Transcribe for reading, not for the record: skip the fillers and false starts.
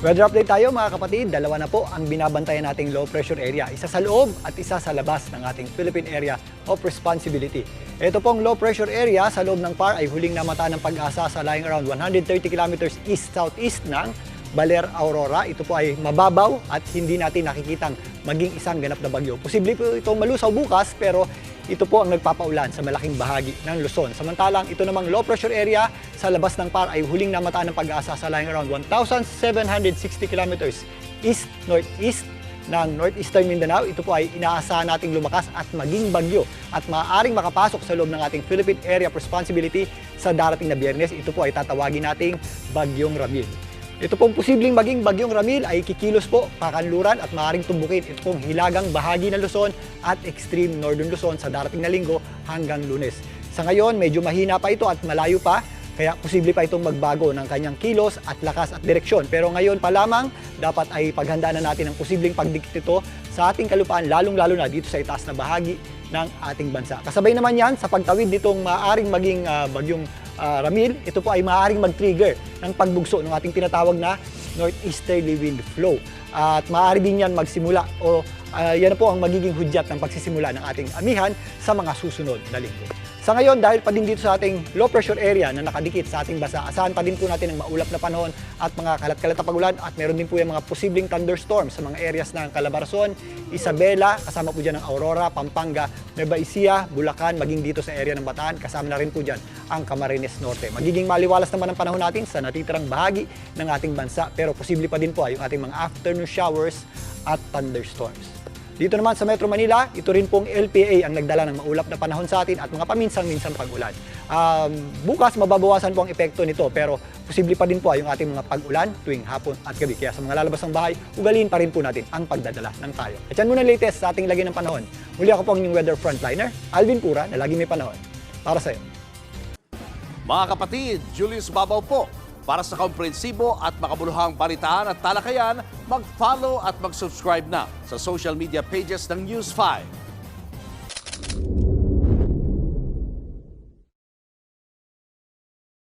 Weather update tayo mga kapatid, dalawa na po ang binabantayan nating low pressure area. Isa sa loob at isa sa labas ng ating Philippine Area of Responsibility. Ito pong low pressure area sa loob ng PAR ay huling namata ng Pag-asa sa lying around 130 kilometers east-southeast ng Baler, Aurora. Ito po ay mababaw at hindi natin nakikitang maging isang ganap na bagyo. Posible po itong malusaw bukas pero ito po ang nagpapaulan sa malaking bahagi ng Luzon. Samantalang ito namang low pressure area sa labas ng PAR ay huling namataan ng Pag-asa sa lying around 1,760 kilometers east-northeast ng northeastern Mindanao. Ito po ay inaasahan nating lumakas at maging bagyo at maaaring makapasok sa loob ng ating Philippine Area of Responsibility sa darating na Biyernes. Ito po ay tatawagin nating Bagyong Ramil. Ito pong posibleng maging Bagyong Ramil ay kikilos po pakanluran at maaaring tumbukin ito pong hilagang bahagi ng Luzon at extreme northern Luzon sa darating na linggo hanggang Lunes. Sa ngayon, medyo mahina pa ito at malayo pa, kaya posible pa itong magbago ng kanyang kilos at lakas at direksyon. Pero ngayon pa lamang, dapat ay paghandaan na natin ang posibleng pagdikit ito sa ating kalupaan, lalong-lalo na dito sa itaas na bahagi ng ating bansa. Kasabay naman yan sa pagtawid nitong maaaring maging Bagyong Ramil, ito po ay maaaring mag-trigger ng pagbugso ng ating tinatawag na northeasterly wind flow. At maaari din yan magsimula o yan po ang magiging hudyat ng pagsisimula ng ating amihan sa mga susunod na linggo. Sa ngayon, dahil pa din dito sa ating low pressure area na nakadikit sa ating bansa, asahan pa din po natin ang maulap na panahon at mga kalat-kalat na pagulan at meron din po yung mga posibleng thunderstorms sa mga areas ng Calabarzon, Isabela, kasama po dyan ang Aurora, Pampanga, Nueva Ecija, Bulacan, maging dito sa area ng Bataan, kasama na rin po dyan ang Camarines Norte. Magiging maliwalas naman ang panahon natin sa natitirang bahagi ng ating bansa, pero posible pa din po yung ating mga afternoon showers at thunderstorms. Dito naman sa Metro Manila, ito rin pong LPA ang nagdala ng maulap na panahon sa atin at mga paminsang-minsang pag-ulan. Bukas mababawasan po ang epekto nito pero posible pa din po yung ating mga pag-ulan tuwing hapon at gabi. Kaya sa mga lalabas ng bahay, ugaliin pa rin po natin ang pagdadala ng tayo. At yan muna latest sa ating lagay ng panahon. Muli ako po ang inyong weather frontliner, Alvin Cura, na lagi may panahon. Para sa iyo. Mga kapatid, Julius Babaw po. Para sa komprehensibo at makabuluhang balitaan at talakayan, mag-follow at mag-subscribe na sa social media pages ng News 5.